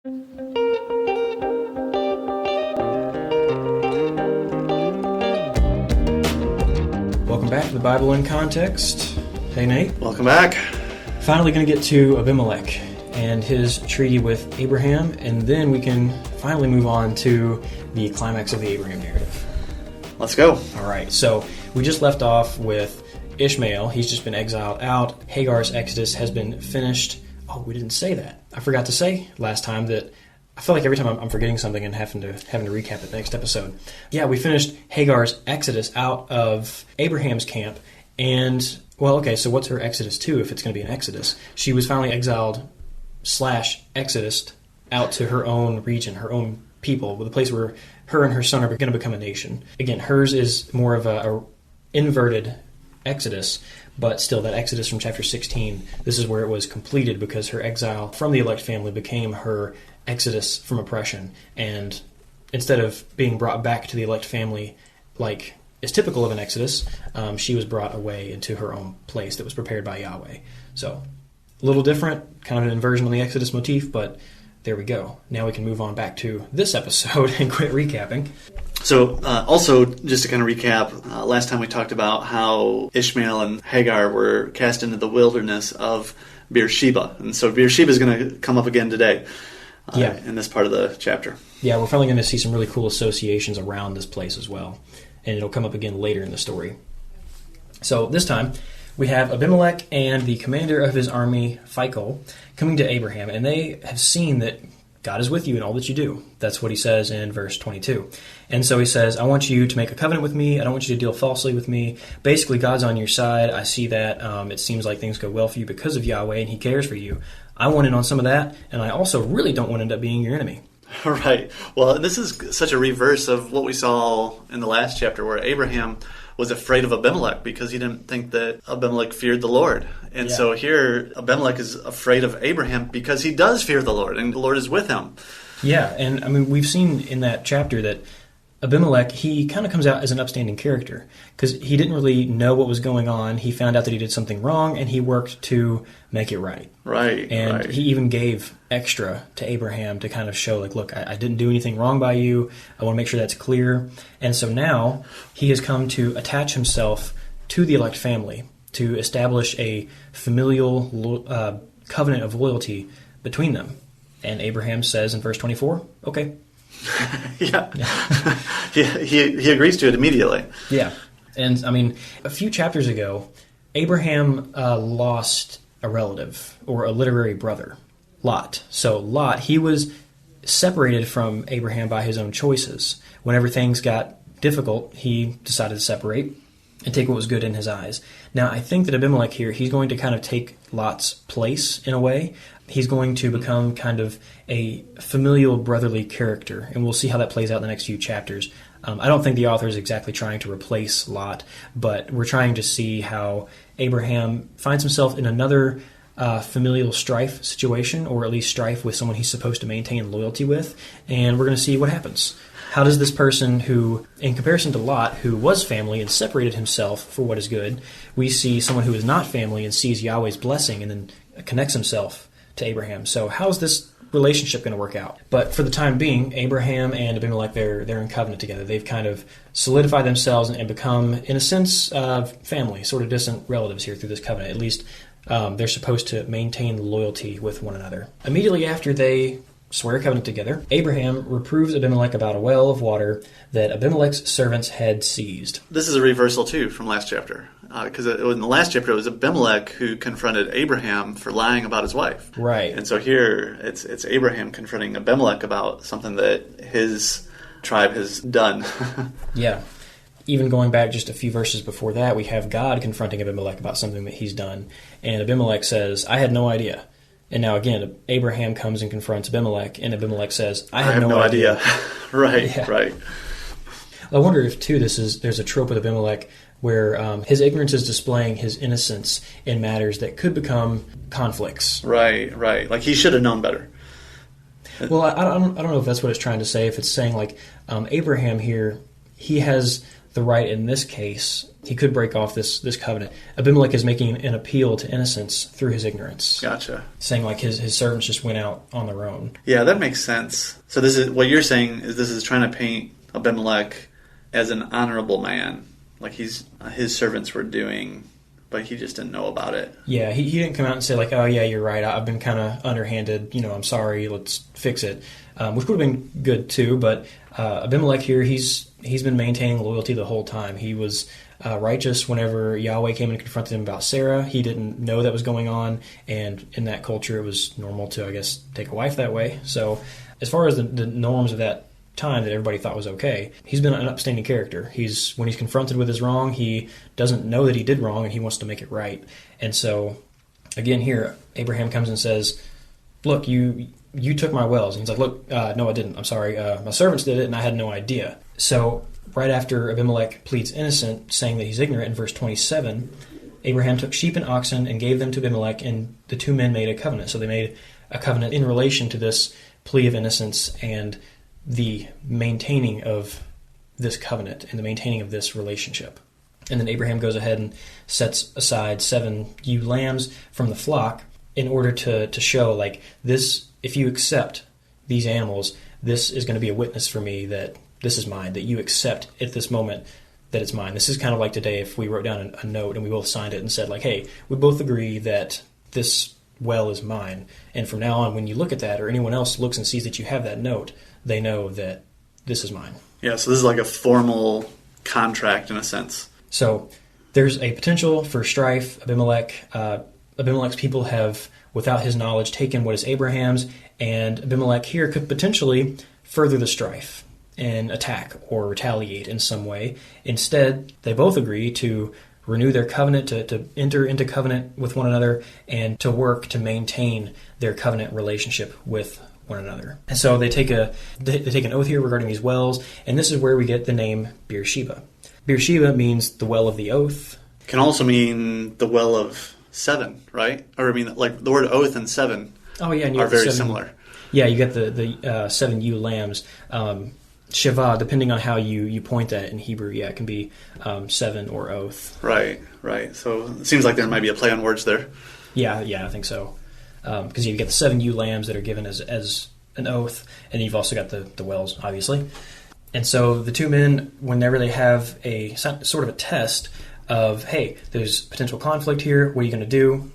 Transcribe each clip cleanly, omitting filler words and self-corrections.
Welcome back to the Bible in Context. Hey, Nate. Welcome back. Finally going to get to Abimelech and his treaty with Abraham, and then we can finally move on to the climax of the Abraham narrative. Let's go. All right, so we just left off with Ishmael. He's just been exiled out. Hagar's exodus has been finished. Oh, we didn't say that. I forgot to say last time that I feel like every time I'm forgetting something and having to recap it next episode. Yeah, we finished Hagar's exodus out of Abraham's camp, and well, okay, so what's her exodus to if it's going to be an exodus? She was finally exiled / exodus out to her own region, her own people, the place where her and her son are going to become a nation. Again, hers is more of a inverted exodus, but still that exodus from chapter 16, this is where it was completed because her exile from the elect family became her exodus from oppression, and instead of being brought back to the elect family like is typical of an exodus, she was brought away into her own place that was prepared by Yahweh. So a little different, kind of an inversion on the exodus motif, but there we go. Now we can move on back to this episode and quit recapping. So also, just to kind of recap, last time we talked about how Ishmael and Hagar were cast into the wilderness of Beersheba. And so Beersheba is going to come up again today in this part of the chapter. Yeah, we're finally going to see some really cool associations around this place as well. And it'll come up again later in the story. So this time, we have Abimelech and the commander of his army, Phicol, coming to Abraham, and they have seen that God is with you in all that you do. That's what he says in verse 22. And so he says, I want you to make a covenant with me. I don't want you to deal falsely with me. Basically, God's on your side. I see that. It seems like things go well for you because of Yahweh, and he cares for you. I want in on some of that, and I also really don't want to end up being your enemy. Right. Well, this is such a reverse of what we saw in the last chapter where Abraham was afraid of Abimelech because he didn't think that Abimelech feared the Lord. And so here Abimelech is afraid of Abraham because he does fear the Lord and the Lord is with him. Yeah, and I mean, we've seen in that chapter that Abimelech, he kind of comes out as an upstanding character because he didn't really know what was going on. He found out that he did something wrong, and he worked to make it right. Right. And he even gave extra to Abraham to kind of show, like, look, I didn't do anything wrong by you. I want to make sure that's clear. And so now he has come to attach himself to the elect family to establish a familial covenant of loyalty between them. And Abraham says in verse 24, okay. Yeah. He agrees to it immediately. Yeah. And, I mean, a few chapters ago, Abraham lost a relative or a literary brother, Lot. So Lot, he was separated from Abraham by his own choices. Whenever things got difficult, he decided to separate and take what was good in his eyes. Now, I think that Abimelech here, he's going to kind of take Lot's place in a way. He's going to become kind of a familial brotherly character, and we'll see how that plays out in the next few chapters. I don't think the author is exactly trying to replace Lot, but we're trying to see how Abraham finds himself in another familial strife situation, or at least strife with someone he's supposed to maintain loyalty with, and we're going to see what happens. How does this person who, in comparison to Lot, who was family and separated himself for what is good, we see someone who is not family and sees Yahweh's blessing and then connects himself to Abraham. So how's this relationship going to work out? But for the time being, Abraham and Abimelech, they're in covenant together. They've kind of solidified themselves and become, in a sense, family, sort of distant relatives here through this covenant. At least they're supposed to maintain loyalty with one another. Immediately after they swear a covenant together, Abraham reproves Abimelech about a well of water that Abimelech's servants had seized. This is a reversal, too, from last chapter. Because in the last chapter, it was Abimelech who confronted Abraham for lying about his wife. Right. And so here, it's Abraham confronting Abimelech about something that his tribe has done. Yeah. Even going back just a few verses before that, we have God confronting Abimelech about something that he's done. And Abimelech says, I had no idea. And now again, Abraham comes and confronts Abimelech, and Abimelech says, I have no idea. Right, yeah. Right. I wonder if, too, there's a trope with Abimelech where his ignorance is displaying his innocence in matters that could become conflicts. Right. Like he should have known better. Well, I don't know if that's what it's trying to say. If it's saying, like, Abraham here, he has the right in this case. He could break off this covenant. Abimelech is making an appeal to innocence through his ignorance. Gotcha. Saying like his servants just went out on their own. Yeah, that makes sense. So this is what you're saying is this is trying to paint Abimelech as an honorable man, like his servants were doing, but he just didn't know about it. Yeah, he didn't come out and say like, oh yeah, you're right, I've been kind of underhanded, I'm sorry, let's fix it, which would have been good too, but Abimelech here, he's been maintaining loyalty the whole time. He was righteous whenever Yahweh came and confronted him about Sarah. He didn't know that was going on, and in that culture it was normal to, I guess, take a wife that way. So as far as the norms of that time that everybody thought was okay, he's been an upstanding character. When he's confronted with his wrong, he doesn't know that he did wrong and he wants to make it right. And so again here, Abraham comes and says, look, you took my wells. And he's like, look, no, I didn't. I'm sorry. My servants did it and I had no idea. So right after Abimelech pleads innocent, saying that he's ignorant, in verse 27, Abraham took sheep and oxen and gave them to Abimelech, and the two men made a covenant. So they made a covenant in relation to this plea of innocence and the maintaining of this covenant and the maintaining of this relationship. And then Abraham goes ahead and sets aside 7 ewe lambs from the flock in order to show, like, this, if you accept these animals, this is going to be a witness for me that this is mine, that you accept at this moment that it's mine. This is kind of like today if we wrote down a note and we both signed it and said, like, hey, we both agree that this well is mine. And from now on, when you look at that or anyone else looks and sees that you have that note, they know that this is mine. Yeah, so this is like a formal contract in a sense. So there's a potential for strife. Abimelech's people have, without his knowledge, taken what is Abraham's, and Abimelech here could potentially further the strife and attack or retaliate in some way. Instead, they both agree to renew their covenant, to enter into covenant with one another, and to work to maintain their covenant relationship with one another. And so they take an oath here regarding these wells, and this is where we get the name Beersheba. Beersheba means the well of the oath. Can also mean the well of 7, right? Or I mean, like the word oath and 7 are very similar. Yeah, you get the 7 ewe lambs. Shiva, depending on how you point at it in Hebrew, it can be 7 or oath. Right. So it seems like there might be a play on words there. Yeah, I think so. Because you get the 7 ewe lambs that are given as an oath, and you've also got the wells, obviously. And so the two men, whenever they have a sort of a test of, hey, there's potential conflict here, what are you going to do?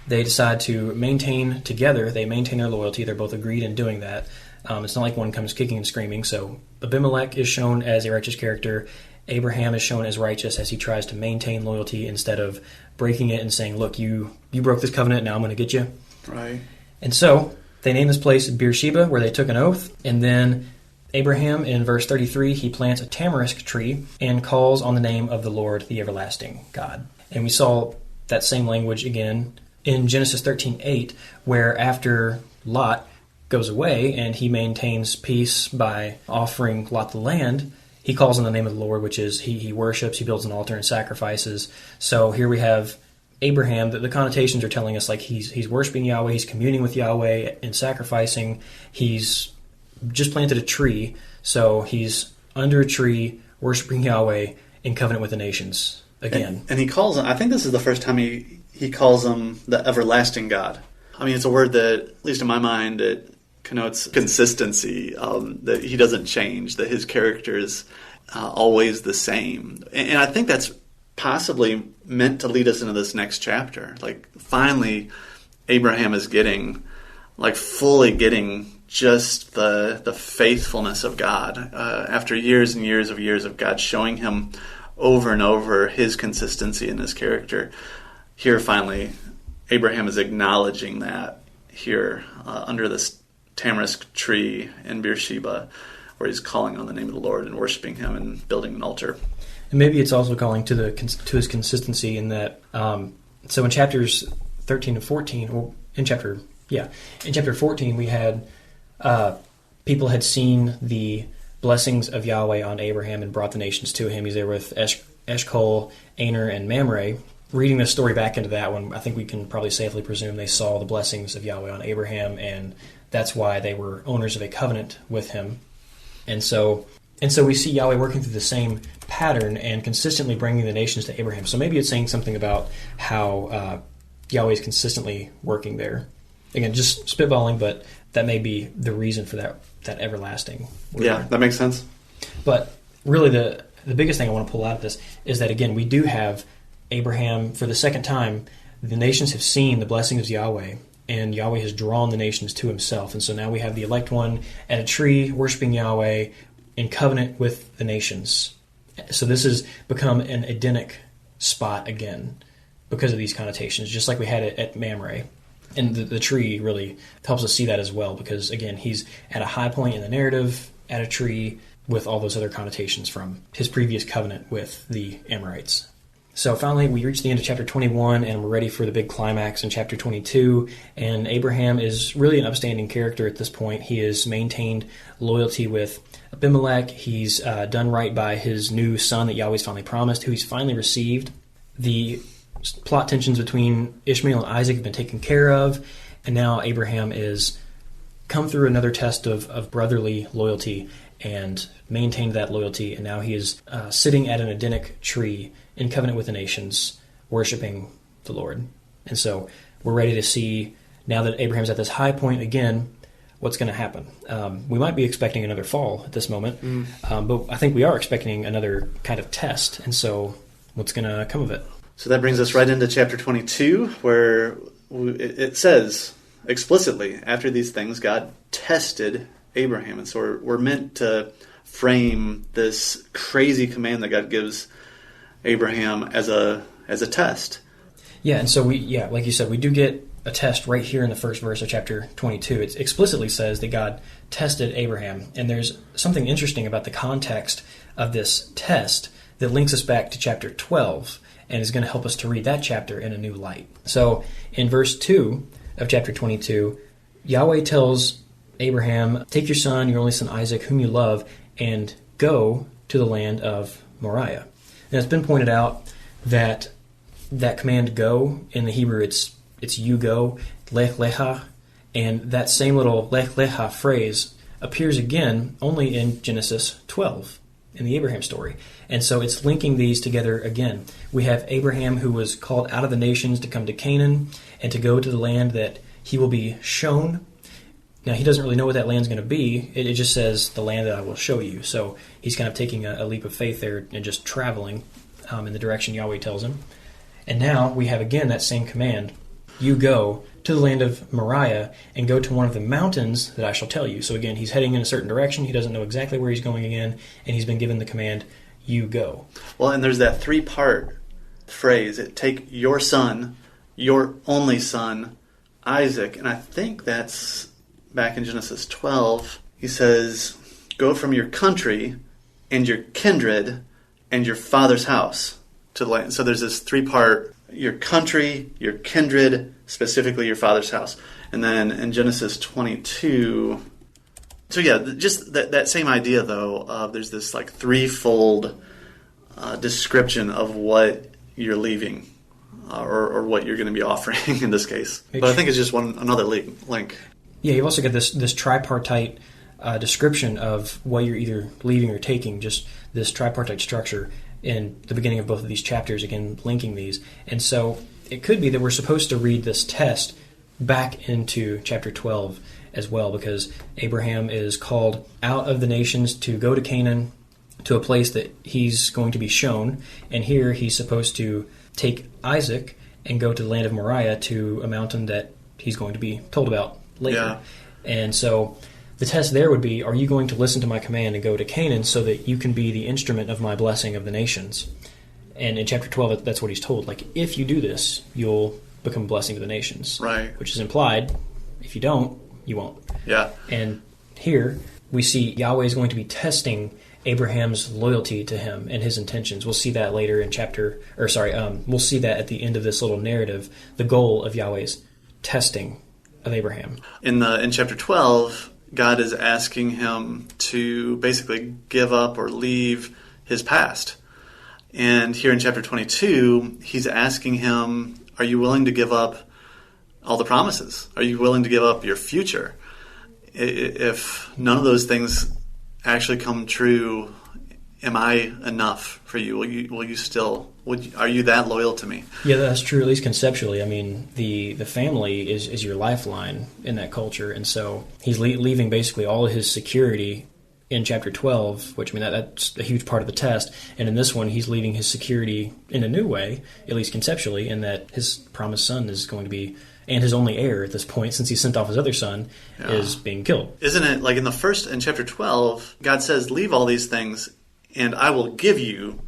They decide to maintain together. They maintain their loyalty. They're both agreed in doing that. It's not like one comes kicking and screaming. So Abimelech is shown as a righteous character. Abraham is shown as righteous as he tries to maintain loyalty instead of breaking it and saying, look, you broke this covenant, now I'm going to get you. Right. And so they name this place Beersheba, where they took an oath. And then Abraham, in verse 33, he plants a tamarisk tree and calls on the name of the Lord, the everlasting God. And we saw that same language again in Genesis 13:8, where after Lot goes away and he maintains peace by offering Lot the land, he calls on the name of the Lord, which is he worships, he builds an altar and sacrifices. So here we have Abraham, the connotations are telling us like he's worshiping Yahweh, he's communing with Yahweh and sacrificing. He's just planted a tree, so he's under a tree worshiping Yahweh in covenant with the nations again. And he calls him, I think this is the first time he calls him the everlasting God. I mean, it's a word that, at least in my mind, it connotes consistency, that he doesn't change, that his character is always the same. And I think that's possibly meant to lead us into this next chapter. Like, finally, Abraham is fully getting just the faithfulness of God. After years and years of God showing him over and over his consistency in his character, here finally Abraham is acknowledging that here under this tamarisk tree in Beersheba, where he's calling on the name of the Lord and worshiping him and building an altar. And maybe it's also calling to his consistency in that. So in chapters 13 and 14, well, in chapter 14, we had people had seen the blessings of Yahweh on Abraham and brought the nations to him. He's there with Eshcol, Aner, and Mamre. Reading the story back into that one, I think we can probably safely presume they saw the blessings of Yahweh on Abraham, and that's why they were owners of a covenant with him. And so And so we see Yahweh working through the same pattern and consistently bringing the nations to Abraham. So maybe it's saying something about how Yahweh is consistently working there. Again, just spitballing, but that may be the reason for that everlasting. Yeah, that makes sense. But really the biggest thing I want to pull out of this is that, again, we do have Abraham, for the second time, the nations have seen the blessings of Yahweh, and Yahweh has drawn the nations to himself. And so now we have the elect one at a tree worshiping Yahweh in covenant with the nations. So this has become an Edenic spot again because of these connotations, just like we had it at Mamre. And the tree really helps us see that as well because, again, he's at a high point in the narrative, at a tree, with all those other connotations from his previous covenant with the Amorites. So finally, we reach the end of chapter 21, and we're ready for the big climax in chapter 22. And Abraham is really an upstanding character at this point. He has maintained loyalty with Abimelech. He's done right by his new son that Yahweh's finally promised, who he's finally received. The plot tensions between Ishmael and Isaac have been taken care of, and now Abraham is come through another test of brotherly loyalty and maintained that loyalty, and now he is sitting at an Edenic tree in covenant with the nations, worshiping the Lord. And so we're ready to see, now that Abraham's at this high point again, what's going to happen. We might be expecting another fall at this moment, but I think we are expecting another kind of test, and so what's going to come of it? So that brings us right into chapter 22, where it says explicitly, after these things, God tested Abraham. And so we're meant to frame this crazy command that God gives Abraham as a test. Yeah, and so like you said, we do get a test right here in the first verse of chapter 22. It explicitly says that God tested Abraham. And there's something interesting about the context of this test that links us back to chapter 12 and is going to help us to read that chapter in a new light. So in verse 2 of chapter 22, Yahweh tells Abraham, "Take your son, your only son Isaac, whom you love, and go to the land of Moriah." And it's been pointed out that that command "go" in the Hebrew, it's "you go," lech lecha, and that same little lech lecha phrase appears again only in Genesis 12 in the Abraham story. And so it's linking these together again. We have Abraham, who was called out of the nations to come to Canaan and to go to the land that he will be shown. Now, he doesn't really know what that land's going to be. It just says, "the land that I will show you." So he's kind of taking a leap of faith there and just traveling in the direction Yahweh tells him. And now we have again that same command: "You go to the land of Moriah and go to one of the mountains that I shall tell you." So again, he's heading in a certain direction. He doesn't know exactly where he's going again, and he's been given the command, "You go." Well, and there's that three-part phrase: "Take your son, your only son, Isaac." And I think that's back in Genesis 12. He says, "Go from your country and your kindred and your father's house to the land." So there's this three-part: your country, your kindred, specifically your father's house. And then in Genesis 22... So yeah, just that same idea, though, there's this like threefold description of what you're leaving or what you're going to be offering in this case. But I think it's just another link. Yeah, you've also got this tripartite description of what you're either leaving or taking, just this tripartite structure in the beginning of both of these chapters, again, linking these. And so it could be that we're supposed to read this test back into chapter 12 as well, because Abraham is called out of the nations to go to Canaan, to a place that he's going to be shown. And here he's supposed to take Isaac and go to the land of Moriah, to a mountain that he's going to be told about later. Yeah. And so the test there would be, are you going to listen to my command and go to Canaan so that you can be the instrument of my blessing of the nations? And in chapter 12, that's what he's told. Like, if you do this, you'll become a blessing to the nations. Right. Which is implied, if you don't, you won't. Yeah. And here we see Yahweh is going to be testing Abraham's loyalty to him and his intentions. We'll see that later in we'll see that at the end of this little narrative, the goal of Yahweh's testing of Abraham. In chapter 12, God is asking him to basically give up or leave his past. And here in chapter 22, he's asking him, are you willing to give up all the promises? Are you willing to give up your future? If none of those things actually come true, am I enough for you? Are you that loyal to me? Yeah, that's true, at least conceptually. I mean, the family is your lifeline in that culture, and so he's leaving basically all of his security in chapter 12, which, I mean, that's a huge part of the test, and in this one, he's leaving his security in a new way, at least conceptually, in that his promised son is going to be, and his only heir at this point, since he sent off his other son, is being killed. Isn't it, like in chapter 12, God says, leave all these things, and I will give you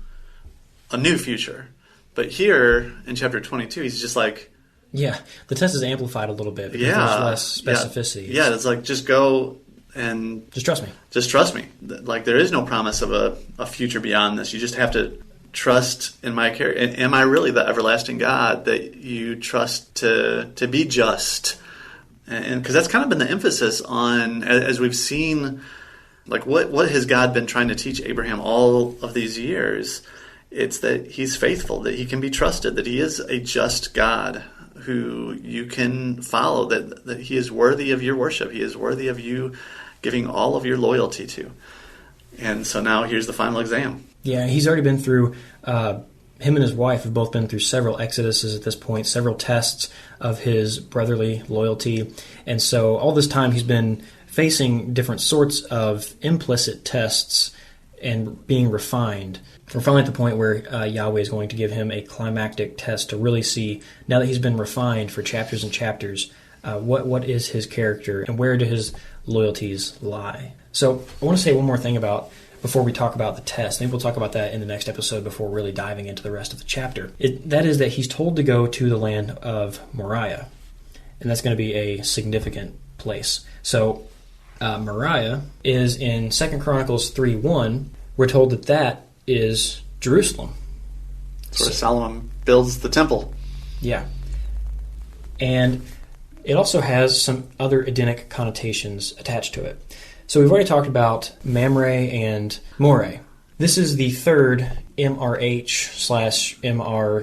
a new future. But here in chapter 22, he's just like... Yeah, the test is amplified a little bit because there's less specificity. Yeah, it's like, just go and... Just trust me. Just trust me. Like, there is no promise of a future beyond this. You just have to trust in my care. Am I really the everlasting God that you trust to be just? And because that's kind of been the emphasis on, as we've seen... Like, what has God been trying to teach Abraham all of these years? It's that he's faithful, that he can be trusted, that he is a just God who you can follow, that he is worthy of your worship. He is worthy of you giving all of your loyalty to. And so now here's the final exam. Yeah, he's already been through, him and his wife have both been through several exoduses at this point, several tests of his brotherly loyalty. And so all this time he's been facing different sorts of implicit tests and being refined. We're finally at the point where Yahweh is going to give him a climactic test to really see, now that he's been refined for chapters and chapters, what is his character and where do his loyalties lie. So I want to say one more thing before we talk about the test. Maybe we'll talk about that in the next episode before really diving into the rest of the chapter. That is that he's told to go to the land of Moriah, and that's going to be a significant place. So Moriah is in 2 Chronicles 3:1. We're told that is Jerusalem. That's where Solomon builds the temple. Yeah. And it also has some other Edenic connotations attached to it. So we've already talked about Mamre and Moreh. This is the third MRH/MR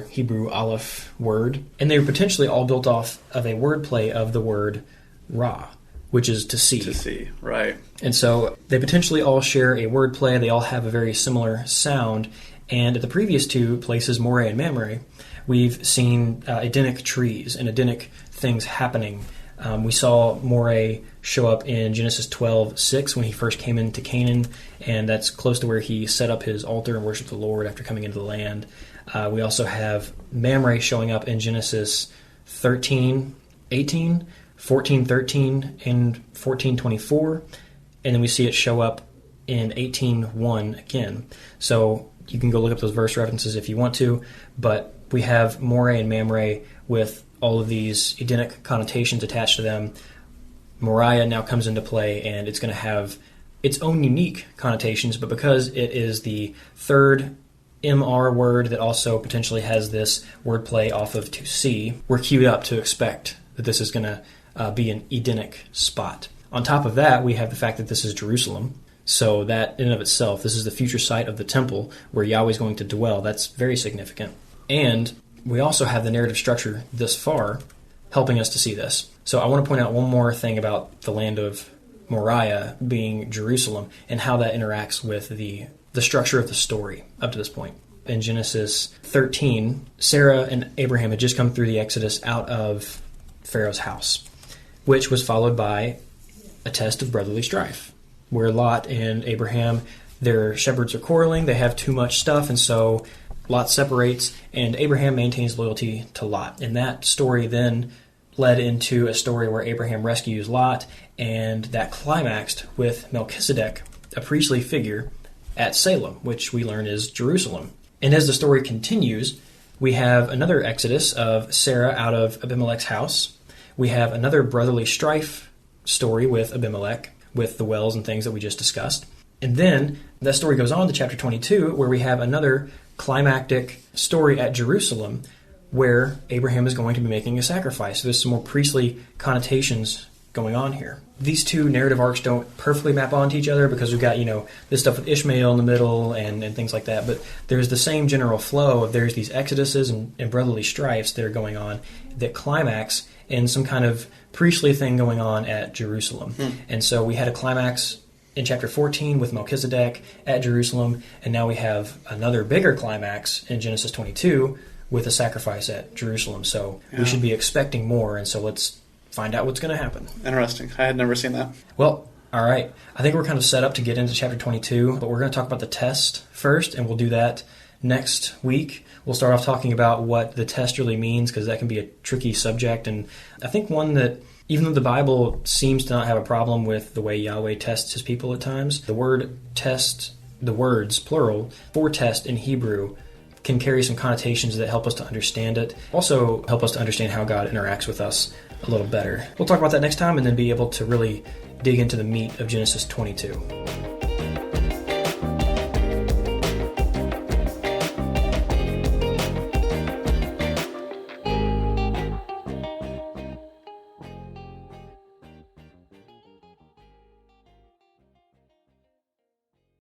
Hebrew Aleph word, and they were potentially all built off of a wordplay of the word Ra, which is to see. To see, right. And so they potentially all share a wordplay. They all have a very similar sound. And at the previous two places, Moreh and Mamre, we've seen Edenic trees and Edenic things happening. We saw Moreh show up in Genesis 12:6 when he first came into Canaan, and that's close to where he set up his altar and worshiped the Lord after coming into the land. We also have Mamre showing up in Genesis 13:18, 14:13, and 14:24, and then we see it show up in 18:1 again. So you can go look up those verse references if you want to, but we have Moreh and Mamre with all of these Edenic connotations attached to them. Moriah now comes into play, and it's going to have its own unique connotations, but because it is the third MR word that also potentially has this wordplay off of to see, we're queued up to expect that this is going to be an Edenic spot. On top of that, we have the fact that this is Jerusalem, so that in and of itself, this is the future site of the temple where Yahweh is going to dwell. That's very significant. And we also have the narrative structure this far helping us to see this. So I want to point out one more thing about the land of Moriah being Jerusalem and how that interacts with the structure of the story up to this point. In Genesis 13, Sarah and Abraham had just come through the Exodus out of Pharaoh's house, which was followed by a test of brotherly strife, where Lot and Abraham, their shepherds are quarreling, they have too much stuff, and so Lot separates, and Abraham maintains loyalty to Lot. And that story then led into a story where Abraham rescues Lot, and that climaxed with Melchizedek, a priestly figure, at Salem, which we learn is Jerusalem. And as the story continues, we have another exodus of Sarah out of Abimelech's house. We have another brotherly strife story with Abimelech, with the wells and things that we just discussed. And then that story goes on to chapter 22, where we have another climactic story at Jerusalem, where Abraham is going to be making a sacrifice. So there's some more priestly connotations going on here. These two narrative arcs don't perfectly map onto each other because we've got, this stuff with Ishmael in the middle and things like that, but there's the same general flow of there's these exoduses and brotherly strifes that are going on that climax in some kind of priestly thing going on at Jerusalem. And so we had a climax in chapter 14 with Melchizedek at Jerusalem, and now we have another bigger climax in Genesis 22 with a sacrifice at Jerusalem. So we should be expecting more, and so let's find out what's going to happen. Interesting. I had never seen that. Well, all right. I think we're kind of set up to get into chapter 22, but we're going to talk about the test first, and we'll do that next week. We'll start off talking about what the test really means, because that can be a tricky subject, and I think one that, even though the Bible seems to not have a problem with the way Yahweh tests his people at times, the word test, the words, plural, for test in Hebrew can carry some connotations that help us to understand it. Also help us to understand how God interacts with us a little better. We'll talk about that next time and then be able to really dig into the meat of Genesis 22.